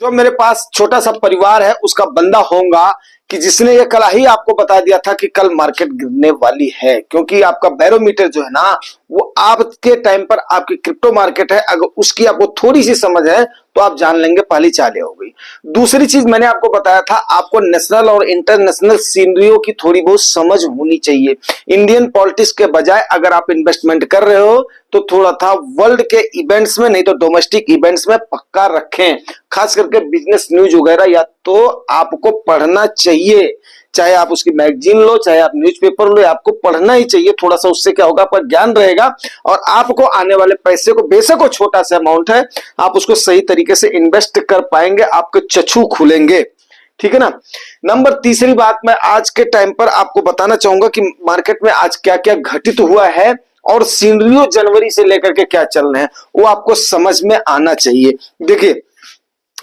जो मेरे पास छोटा सा परिवार है उसका बंदा होगा कि जिसने ये कल ही आपको बता दिया था कि कल मार्केट गिरने वाली है, क्योंकि आपका बैरोमीटर जो है ना वो आपके टाइम पर आपकी क्रिप्टो मार्केट है, अगर उसकी आपको थोड़ी सी समझ है तो आप जान लेंगे पहली चाल हो गई। दूसरी चीज मैंने आपको बताया था, आपको नेशनल और इंटरनेशनल सीनरियो की थोड़ी बहुत समझ होनी चाहिए। इंडियन पॉलिटिक्स के बजाय अगर आप इन्वेस्टमेंट कर रहे हो तो थोड़ा था वर्ल्ड के इवेंट्स में, नहीं तो डोमेस्टिक इवेंट्स में पक्का रखें। खास करके बिजनेस न्यूज वगैरह या तो आपको पढ़ना चाहिए, चाहे आप उसकी मैगजीन लो, चाहे आप न्यूज़पेपर लो, आपको पढ़ना ही चाहिए थोड़ा सा। उससे क्या होगा, आपका ज्ञान रहेगा और आपको आने वाले पैसे को, बेशक वो छोटा सा अमाउंट है, आप उसको सही तरीके से इन्वेस्ट कर पाएंगे, आपके चक्षु खुलेंगे। ठीक है ना। नंबर तीसरी बात मैं आज के टाइम पर आपको बताना चाहूंगा कि मार्केट में आज क्या क्या घटित हुआ है और सिनेरियो जनवरी से लेकर के क्या चल रहे हैं वो आपको समझ में आना चाहिए। देखिए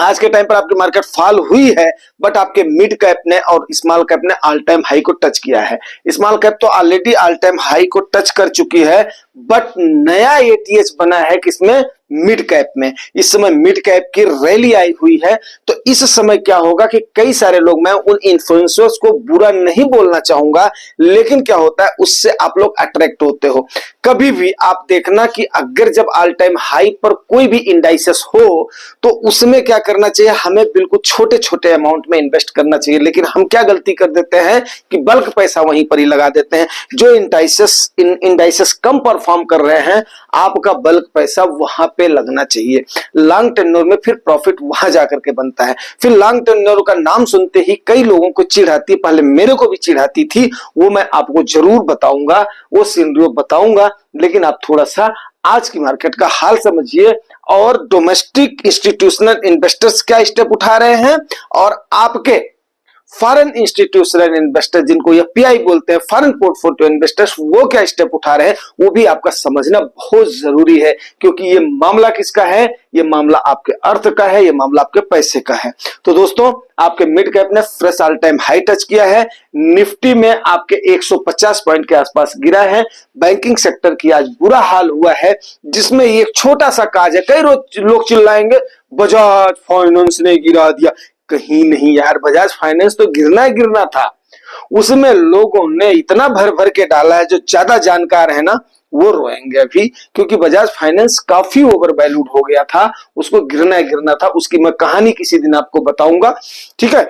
आज के टाइम पर आपकी मार्केट फॉल हुई है, बट आपके मिड कैप ने और स्मॉल कैप ने ऑल टाइम हाई को टच किया है। स्मॉल कैप तो ऑलरेडी ऑल टाइम हाई को टच कर चुकी है, बट नया एटीएच बना है किसमें, मिड कैप में। इस समय मिड कैप की रैली आई हुई है, तो इस समय क्या होगा कि कई सारे लोग, मैं उन इन्फ्लुएंसर्स को बुरा नहीं बोलना चाहूंगा, लेकिन क्या होता है उससे आप लोग अट्रैक्ट होते हो। कभी भी आप देखना कि अगर जब ऑल टाइम हाई पर कोई भी इंडाइसेस हो तो उसमें क्या करना चाहिए, हमें बिल्कुल छोटे छोटे अमाउंट में इन्वेस्ट करना चाहिए। लेकिन हम क्या गलती कर देते हैं कि बल्क पैसा वहीं पर ही लगा देते हैं। जो इंडाइसेस कम परफॉर्म कर रहे हैं, आपका बल्क पैसा वहां पे लगना चाहिए। लॉन्ग टेन्योर में फिर प्रॉफिट वहां जाकर के बनता है। फिर लॉन्ग टेन्योर का नाम सुनते ही कई लोगों को चिढ़ आती है, पहले मेरे को भी चिढ़ आती थी, वो मैं आपको जरूर बताऊंगा, वो सिनेरियो बताऊंगा। लेकिन आप थोड़ा सा आज की मार्केट का हाल समझिए और डोमेस्टिक इंस्टीट्यूशनल इन्वेस्टर्स क्या स्टेप उठा रहे हैं और आपके फॉरेन इंस्टीट्यूशनल इन्वेस्टर, जिनको एफपीआई बोलते हैं, फॉरेन पोर्टफोलियो इन्वेस्टर्स, वो क्या स्टेप उठा रहे हैं वो भी आपका समझना बहुत जरूरी है। क्योंकि ये मामला किसका है, ये मामला आपके अर्थ का है, ये मामला आपके पैसे का है। तो दोस्तों आपके मिड कैप ने fresh all time high touch किया है। निफ्टी में आपके 150 पॉइंट के आसपास गिरा है। बैंकिंग सेक्टर की आज बुरा हाल हुआ है, जिसमें एक छोटा सा काज है। कई लोग चिल्लाएंगे बजाज फाइनेंस ने गिरा दिया, कहीं नहीं यार, बजाज फाइनेंस तो गिरना ही गिरना था। उसमें लोगों ने इतना भर भर के डाला है, जो ज्यादा जानकार है ना वो रोएंगे अभी, क्योंकि बजाज फाइनेंस काफी ओवर वैल्यूड हो गया था, उसको गिरना ही गिरना था। उसकी मैं कहानी किसी दिन आपको बताऊंगा। ठीक है,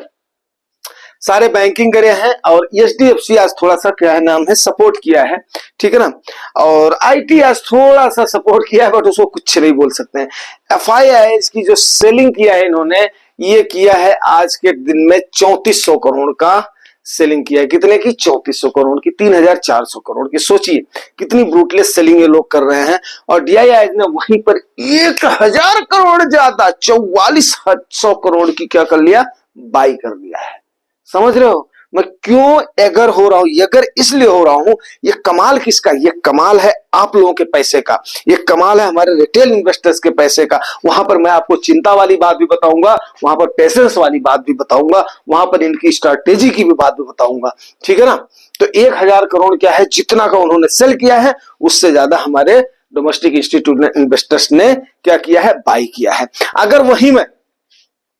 सारे बैंकिंग करे हैं और एचडीएफसी आज थोड़ा सा क्या है नाम है सपोर्ट किया है। ठीक है ना, और आईटी आज थोड़ा सा सपोर्ट किया है, बट उसको कुछ नहीं बोल सकते हैं। एफआईआई की जो सेलिंग किया है इन्होंने, ये किया है आज के दिन में 3400 करोड़ का सेलिंग किया है। कितने की, 3400 करोड़ की, 3400 करोड़ की। सोचिए कितनी ब्रूटलेस सेलिंग ये लोग कर रहे हैं। और डीआईआई ने वहीं पर 1000 करोड़ ज्यादा, 4400 करोड़ की क्या कर लिया, बाई कर लिया है। समझ रहे हो मैं क्यों एगर हो रहा हूं, एगर इसलिए हो रहा हूं। ये कमाल किसका, ये कमाल है आप लोगों के पैसे का, ये कमाल है हमारे रिटेल इन्वेस्टर्स के पैसे का। वहां पर मैं आपको चिंता वाली बात भी बताऊंगा, वहां पर पेशेंस वाली बात भी बताऊंगा, वहां पर इनकी स्ट्रैटेजी की भी बात भी बताऊंगा। ठीक है ना। तो 1000 करोड़ क्या है, जितना का उन्होंने सेल किया है उससे ज्यादा हमारे डोमेस्टिक इंस्टीट्यूशनल इन्वेस्टर्स ने क्या किया है, बाई किया है। अगर वही मैं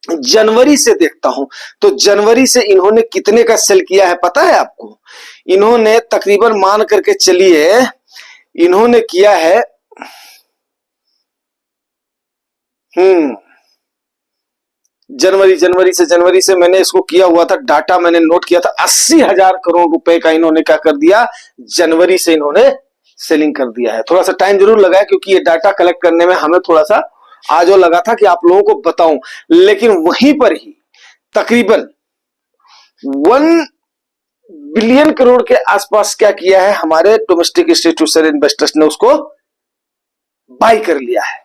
जनवरी से देखता हूं तो जनवरी से इन्होंने कितने का सेल किया है पता है आपको। इन्होंने तकरीबन मान करके चलिए, इन्होंने किया है जनवरी से मैंने इसको किया हुआ था, डाटा मैंने नोट किया था। 80,000 करोड़ रुपए का इन्होंने क्या कर दिया, जनवरी से इन्होंने सेलिंग कर दिया है। थोड़ा सा टाइम जरूर लगा है, क्योंकि ये डाटा कलेक्ट करने में हमें थोड़ा सा आज वो लगा था कि आप लोगों को बताऊं। लेकिन वहीं पर ही तकरीबन 1 बिलियन करोड़ के आसपास क्या किया है हमारे डोमेस्टिक इंस्टीट्यूशनल इन्वेस्टर्स ने, उसको बाई कर लिया है।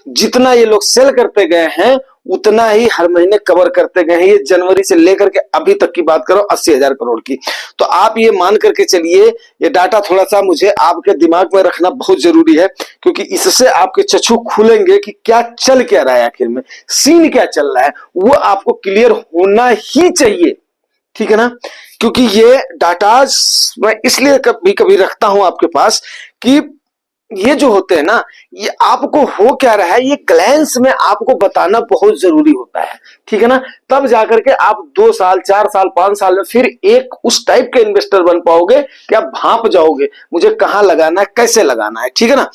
जितना ये लोग सेल करते गए हैं उतना ही हर महीने कवर करते गए हैं। ये जनवरी से लेकर के अभी तक की बात करो 80,000 करोड़ की। तो आप ये मान करके चलिए, ये डाटा थोड़ा सा मुझे आपके दिमाग में रखना बहुत जरूरी है, क्योंकि इससे आपके चक्षु खुलेंगे कि क्या चल क्या रहा है, आखिर में सीन क्या चल रहा है, वो आपको क्लियर होना ही चाहिए। ठीक है ना, क्योंकि ये डाटा मैं इसलिए कभी कभी रखता हूं आपके पास कि ये जो होते हैं ना, ये आपको हो क्या रहा है ये ग्लैंस में आपको बताना बहुत जरूरी होता है, ठीक है ना। तब जाकर के आप 2 साल 4 साल 5 साल में फिर एक उस टाइप के इन्वेस्टर बन पाओगे कि आप भांप जाओगे मुझे कहां लगाना है कैसे लगाना है, ठीक है ना।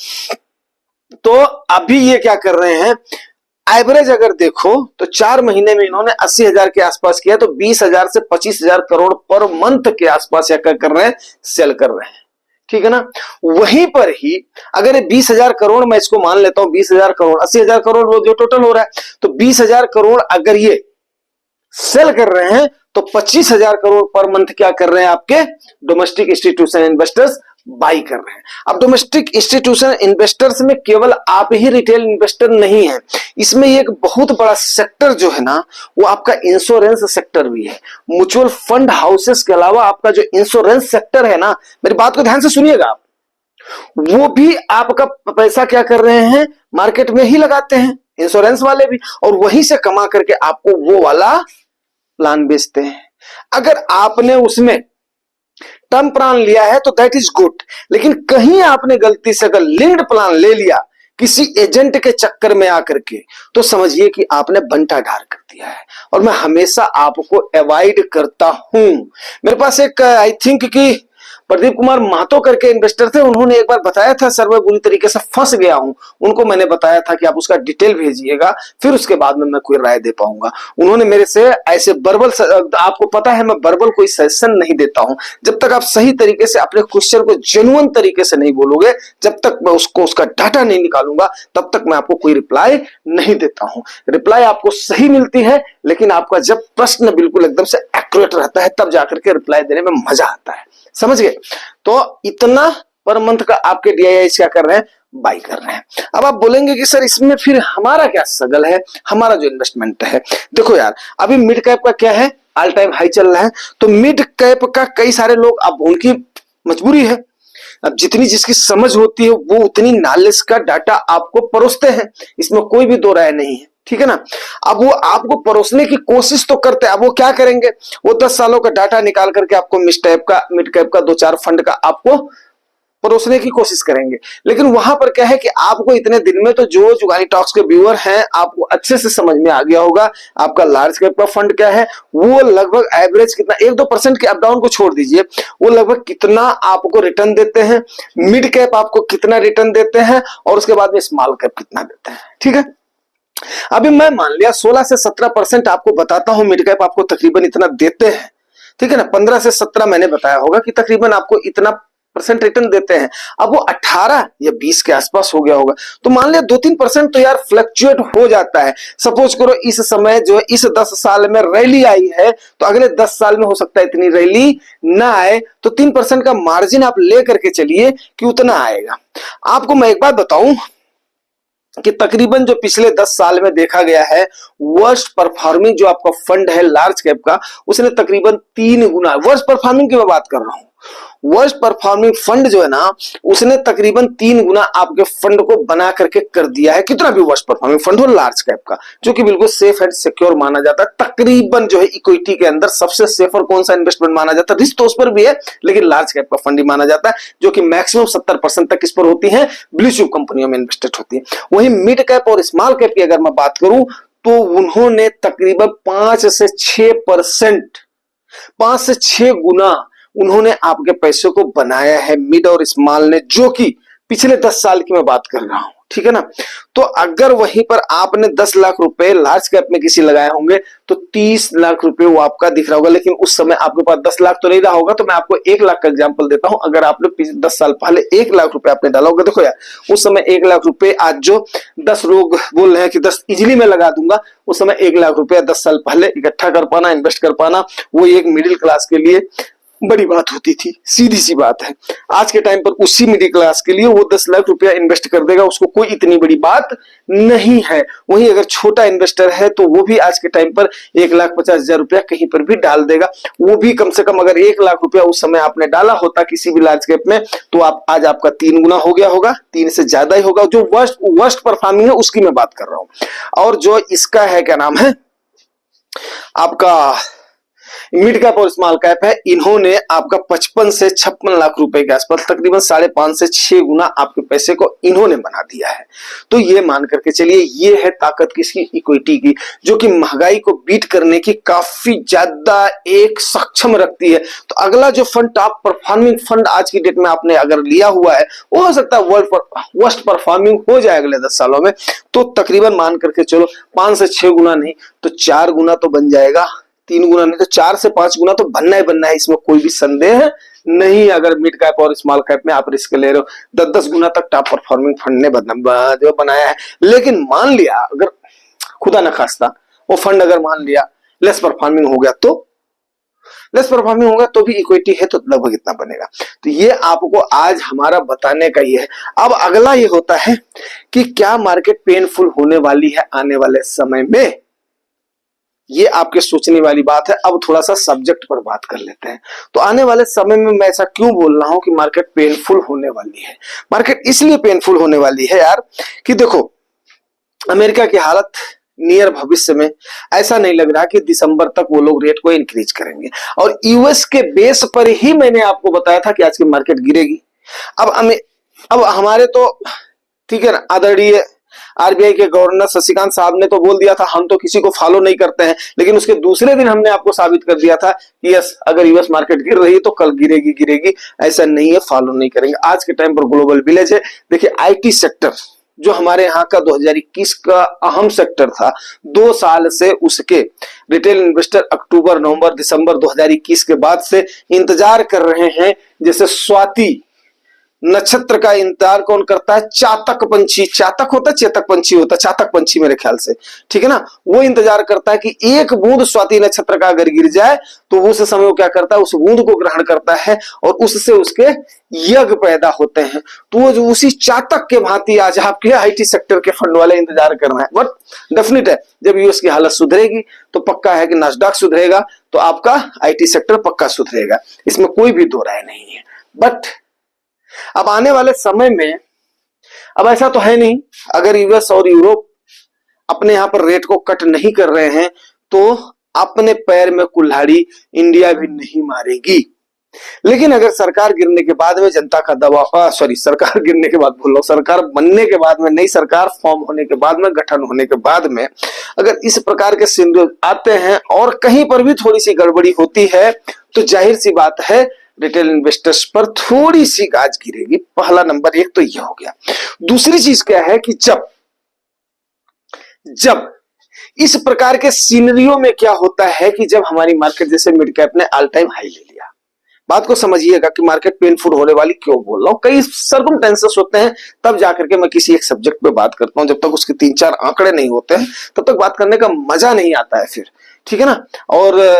तो अभी ये क्या कर रहे हैं, एवरेज अगर देखो तो 4 महीने में इन्होंने 80,000 के आसपास किया, तो 20,000 से 25,000 करोड़ पर मंथ के आसपास या क्या कर रहे हैं, सेल कर रहे हैं, ठीक है ना। वहीं पर ही अगर ये 20,000 करोड़ मैं इसको मान लेता हूं, 20,000 करोड़ 80,000 करोड़ वो जो टोटल हो रहा है, तो 20,000 करोड़ अगर ये सेल कर रहे हैं तो 25,000 करोड़ पर मंथ क्या कर रहे हैं आपके डोमेस्टिक इंस्टीट्यूशन इन्वेस्टर्स बाई कर रहे हैं। अब डोमेस्टिक इंस्टीट्यूशन इन्वेस्टर्स में केवल आप ही रिटेल इन्वेस्टर नहीं है, इसमें एक बहुत बड़ा सेक्टर जो है ना वो आपका इंश्योरेंस सेक्टर भी है। म्यूचुअल फंड हाउसेस के अलावा आपका जो इंश्योरेंस सेक्टर है ना, मेरी बात को ध्यान से सुनिएगा आप, वो भी आपका पैसा क्या कर रहे हैं, मार्केट में ही लगाते हैं इंश्योरेंस वाले भी, और वहीं से कमा करके आपको वो वाला प्लान बेचते हैं। अगर आपने उसमें टर्म प्लान लिया है तो दैट इज गुड, लेकिन कहीं आपने गलती से अगर लिंक्ड प्लान ले लिया किसी एजेंट के चक्कर में आकर के, तो समझिए कि आपने बंटा ढार कर दिया है। और मैं हमेशा आपको अवॉइड करता हूं। मेरे पास एक आई थिंक कि प्रदीप कुमार महतो करके इन्वेस्टर थे, उन्होंने एक बार बताया था सर मैं बुरी तरीके से फंस गया हूं, उनको मैंने बताया था कि आप उसका डिटेल भेजिएगा फिर उसके बाद में मैं कोई राय दे पाऊंगा। उन्होंने मेरे से ऐसे बर्बल, आपको पता है मैं बर्बल कोई सजेशन नहीं देता हूं, जब तक आप सही तरीके से अपने क्वेश्चन को जेन्युइन तरीके से नहीं बोलोगे, जब तक मैं उसका डाटा नहीं निकालूंगा तब तक मैं आपको कोई रिप्लाई नहीं देता हूं। रिप्लाई आपको सही मिलती है, लेकिन आपका जब प्रश्न बिल्कुल एकदम से एक्यूरेट रहता है तब जाकर के रिप्लाई देने में मजा आता है, समझ गए। तो इतना पर मंथ का आपके डीआईआई क्या कर रहे हैं, बाई कर रहे हैं। अब आप बोलेंगे कि सर इसमें फिर हमारा क्या स्ट्रगल है, हमारा जो इन्वेस्टमेंट है। देखो यार अभी मिड कैप का क्या है, ऑल टाइम हाई चल रहा है, तो मिड कैप का कई सारे लोग, अब उनकी मजबूरी है, अब जितनी जिसकी समझ होती है वो उतनी नॉलेज का डाटा आपको परोसते हैं, इसमें कोई भी दो राय नहीं है, ठीक है ना। अब वो आपको परोसने की कोशिश तो करते हैं, अब वो क्या करेंगे, वो 10 सालों का डाटा निकाल करके आपको मिड कैप का 2-4 फंड का आपको परोसने की कोशिश करेंगे। लेकिन वहां पर क्या है कि आपको इतने दिन में, तो जो जुगानी टॉक्स के व्यूअर हैं आपको अच्छे से समझ में आ गया होगा आपका लार्ज कैप का फंड क्या है, वो लगभग एवरेज कितना 1-2% के अप डाउन को छोड़ दीजिए, वो लगभग कितना आपको रिटर्न देते हैं, मिड कैप आपको कितना रिटर्न देते हैं, और उसके बाद में स्मॉल कैप कितना देते हैं, ठीक है। अभी मैं मान लिया 16 से 17% आपको बताता हूं, मिड कैप आपको तकरीबन इतना देते हैं, ठीक है ना। 15 से 17 मैंने बताया होगा कि तकरीबन आपको इतना परसेंट रिटर्न देते हैं। अब वो 18 या 20 के आसपास हो गया होगा, तो मान लिया 2-3% तो यार फ्लक्चुएट हो जाता है। सपोज करो इस समय जो इस 10 साल में रैली आई है, तो अगले 10 साल में हो सकता है इतनी रैली ना आए, तो 3% का मार्जिन आप ले करके चलिए कि उतना आएगा। आपको मैं एक बात बताऊं कि तकरीबन जो पिछले 10 साल में देखा गया है, वर्स्ट परफॉर्मिंग जो आपका फंड है लार्ज कैप का, उसने तकरीबन 3 गुना, वर्स्ट परफॉर्मिंग की मैं बात कर रहा हूं, वर्स्ट परफॉर्मिंग फंड जो है ना उसने तकरीबन 3 गुना आपके फंड को बना करके कर दिया है। कितना भी वर्स्ट परफॉर्मिंग फंड हो लार्ज कैप का, जो कि बिल्कुल सेफ एंड सिक्योर माना जाता है, तकरीबन जो है इक्विटी के अंदर सबसे सेफर कौन सा इन्वेस्टमेंट माना जाता है, रिस्क तो उस पर भी है लेकिन लार्ज कैप का फंड ही माना जाता है, जो कि मैक्सिमम 70% तक इस पर होती है, ब्लू चिप कंपनियों में इन्वेस्टेड होती है। वहीं मिड कैप और स्मॉल कैप की अगर मैं बात करूं तो उन्होंने तकरीबन 5 से 6 गुना उन्होंने आपके पैसे को बनाया है मिड और स्मॉल ने, जो कि पिछले 10 साल की मैं बात कर रहा हूं, ठीक है ना। तो अगर वहीं पर आपने 10 लाख रुपए लार्ज कैप में किसी लगाए होंगे तो 30 लाख रुपए वो आपका दिख रहा होगा, लेकिन उस समय आपके पास 10 लाख तो नहीं रहा होगा। तो मैं आपको 1 लाख का एग्जांपल देता हूं, अगर आपने 10 साल पहले 1 लाख रुपए आपने डाला होगा, देखो यार उस समय 1 लाख रुपए, आज जो 10 लोग बोल रहे हैं कि 10 इजिली में लगा दूंगा, उस समय 1 लाख रुपया 10 साल पहले इकट्ठा कर पाना, इन्वेस्ट कर पाना, वो एक मिडिल क्लास के लिए बड़ी बात होती थी, सीधी सी बात है। आज के टाइम पर उसी मिडिल क्लास के लिए वो 10 लाख रुपया इन्वेस्ट कर देगा, उसको कोई इतनी बड़ी बात नहीं है। वहीं अगर छोटा इन्वेस्टर है तो वो भी आज के टाइम पर 1,50,000 रुपया कहीं पर भी डाल देगा, वो भी कम से कम अगर 1 लाख रुपया उस समय आपने डाला होता किसी भी लार्ज कैप में, तो आप आज आपका 3 गुना हो गया होगा, 3 से ज्यादा ही होगा। जो वर्स्ट परफॉर्मिंग है उसकी मैं बात कर रहा हूं। और जो इसका है क्या नाम है आपका मिड कैप और स्मॉल कैप है, इन्होंने आपका 55 से 56 लाख रुपए के आसपास तकरीबन 5.5 से 6 गुना आपके पैसे को इन्होंने बना दिया है। तो ये मान करके चलिए ये है ताकत किसकी, इक्विटी की, जो कि महंगाई को बीट करने की काफी ज्यादा एक सक्षम रखती है। तो अगला जो फंड टॉप परफॉर्मिंग फंड आज की डेट में आपने अगर लिया हुआ है वो हो सकता है वर्ल्ड पर वर्स्ट परफॉर्मिंग हो जाए अगले 10 सालों में, तो तकरीबन मान करके चलो 5 से 6 गुना नहीं तो 4 गुना तो बन जाएगा, 3 गुना नहीं तो 4 से 5 गुना तो बनना ही बनना है, इसमें कोई भी संदेह नहीं। अगर मिड कैप और स्मॉल कैप में आप रिस्क ले रहे हो, 10-10 गुना तक टॉप परफॉर्मिंग फंड ने जो बनाया है। लेकिन मान लिया अगर खुदा न खास्ता वो फंड अगर मान लिया लेस परफॉर्मिंग हो गया, तो लेस परफॉर्मिंग होगा तो भी इक्विटी है तो लगभग इतना बनेगा। तो ये आपको आज हमारा बताने का ये है। अब अगला ये होता है कि क्या मार्केट पेनफुल होने वाली है आने वाले समय में, ये आपके सोचने वाली बात है। अब थोड़ा सा सब्जेक्ट पर बात कर लेते हैं। तो आने वाले समय में मैं ऐसा क्यों बोल रहा हूं कि मार्केट पेनफुल होने वाली है। मार्केट इसलिए पेनफुल होने वाली है यार कि देखो अमेरिका की हालत नियर भविष्य में ऐसा नहीं लग रहा कि दिसंबर तक वो लोग रेट को इंक्रीज करेंगे, और यूएस के बेस पर ही मैंने आपको बताया था कि आज की मार्केट गिरेगी। अब हमारे तो ठीक है ना, आदरणीय आरबीआई के गवर्नर शशिकांत साहब ने तो बोल दिया था हम तो किसी को फॉलो नहीं करते हैं, लेकिन उसके दूसरे दिन हमने आपको साबित कर दिया था कि यस अगर यूएस मार्केट गिर रही है तो कल गिरेगी, ऐसा नहीं है, फॉलो नहीं करेंगे। आज के टाइम पर ग्लोबल विलेज है। देखिए आईटी सेक्टर जो हमारे यहाँ का 2021 का अहम सेक्टर था, 2 साल से उसके रिटेल इन्वेस्टर अक्टूबर नवंबर दिसंबर 2021 के बाद से इंतजार कर रहे हैं। जैसे स्वाति नक्षत्र का इंतजार कौन करता है, चातक पंछी, चातक होता है चेतक पंछी होता है, चातक पंछी मेरे ख्याल से, ठीक है ना, वो इंतजार करता है कि एक बूंद स्वाति नक्षत्र का अगर गिर जाए तो उस समय वो क्या करता है, उस बूंद को ग्रहण करता है और उससे उसके यज्ञ पैदा होते हैं। तो वो जो उसी चातक के भांति आज आपके आईटी सेक्टर के फंड वाले इंतजार कर रहे हैं। बट डेफिनेट है जब यूएस की हालत सुधरेगी तो पक्का है कि नास्डॉक सुधरेगा तो आपका आईटी सेक्टर पक्का सुधरेगा, इसमें कोई भी दो राय नहीं है। बट अब आने वाले समय में अब ऐसा तो है नहीं, अगर यूएस और यूरोप अपने यहां पर रेट को कट नहीं कर रहे हैं तो अपने पैर में कुल्हाड़ी इंडिया भी नहीं मारेगी। लेकिन अगर सरकार गिरने के बाद में जनता का दबाव, सरकार गिरने के बाद बोल रहा हूं, सरकार बनने के बाद में, नई सरकार फॉर्म होने के बाद में, गठन होने के बाद में अगर इस प्रकार के सिनेरियो आते हैं और कहीं पर भी थोड़ी सी गड़बड़ी होती है तो जाहिर सी बात है रिटेल इन्वेस्टर्स पर थोड़ी सी गाज गिरेगी। पहला नंबर एक तो यह हो गया। दूसरी चीज क्या है कि जब इस प्रकार के सिनेरियो में क्या होता है कि जब हमारी मार्केट जैसे मिड कैप ने ऑल टाइम हाई ले लिया, बात को समझिएगा कि मार्केट पेनफुल होने वाली क्यों बोल रहा हूं। कई सर्कमस्टेंसेस होते हैं तब जाकर के मैं किसी एक सब्जेक्ट पे बात करता हूं, जब तक उसके 3-4 आंकड़े नहीं होते हैं तब तक बात करने का मजा नहीं आता है फिर, ठीक है ना। और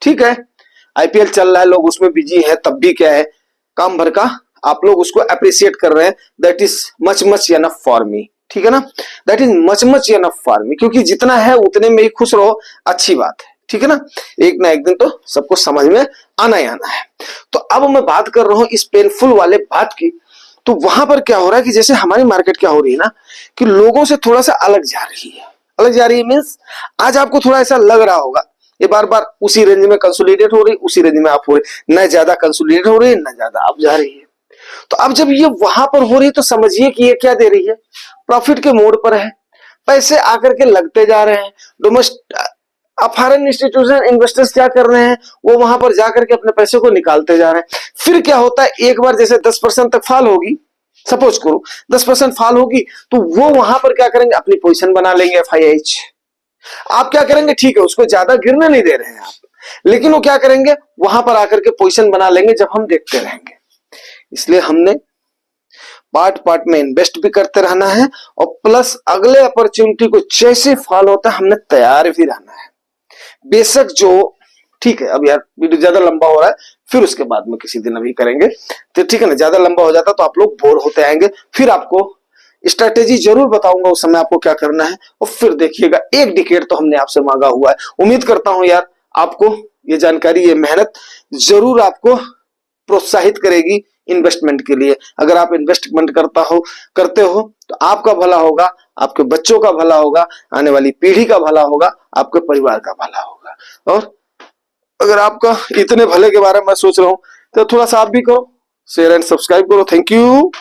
ठीक है आईपीएल चल रहा है, लोग उसमें बिजी हैं, तब भी क्या है काम भर का आप लोग उसको अप्रिशिएट कर रहे हैं, that is much enough for me, ठीक है ना, that is much enough for me, क्योंकि जितना है उतने में ही खुश रहो, अच्छी बात है, ठीक है ना। एक ना एक दिन तो सबको समझ में आना ही आना है। तो अब मैं बात कर रहा हूं इस पेनफुल वाले बात की, तो वहां पर क्या हो रहा है कि जैसे हमारी मार्केट क्या हो रही है ना कि लोगों से थोड़ा सा अलग जा रही है मीन्स आज आपको थोड़ा ऐसा लग रहा होगा ये बार बार उसी रेंज में कंसोलिडेट हो रही, उसी रेंज में आप हो रही, न ज्यादा कंसोलिडेट हो रही है न ज्यादा आप जा रही है। तो अब जब ये वहां पर हो रही है तो समझिए कि ये क्या दे रही है, प्रॉफिट के मोड पर है, पैसे आकर के लगते जा रहे हैं। फॉरेन इंस्टीट्यूशन इन्वेस्टर्स क्या कर रहे हैं, वो वहां पर जाकर के अपने पैसे को निकालते जा रहे हैं। फिर क्या होता है, एक बार जैसे 10% तक फॉल होगी, सपोज करो 10% फॉल होगी तो वो वहां पर क्या करेंगे, अपनी पोजीशन बना लेंगे FIH। आप क्या करेंगे, ठीक है उसको ज्यादा गिरने नहीं दे रहे हैं आप, लेकिन वो क्या करेंगे वहां पर आकर के पोजीशन बना लेंगे जब हम देखते रहेंगे। इसलिए हमने पार्ट में इन्वेस्ट भी करते रहना है और प्लस अगले अपॉर्चुनिटी को जैसे फॉल होता है हमने तैयार भी रहना है। बेशक जो ठीक है, अब यार वीडियो ज्यादा लंबा हो रहा है, फिर उसके बाद में किसी दिन अभी करेंगे तो ठीक है ना, ज्यादा लंबा हो जाता तो आप लोग बोर होते आएंगे। फिर आपको स्ट्रेटेजी जरूर बताऊंगा उस समय आपको क्या करना है, और फिर देखिएगा 1 डिकेड तो हमने आपसे मांगा हुआ है। उम्मीद करता हूं यार आपको ये जानकारी, ये मेहनत जरूर आपको प्रोत्साहित करेगी इन्वेस्टमेंट के लिए। अगर आप इन्वेस्टमेंट करते हो तो आपका भला होगा, आपके बच्चों का भला होगा, आने वाली पीढ़ी का भला होगा, आपके परिवार का भला होगा। और अगर आपका इतने भले के बारे में मैं सोच रहा हूँ तो थोड़ा सा आप भी करो, शेयर एंड सब्सक्राइब करो। Thank you.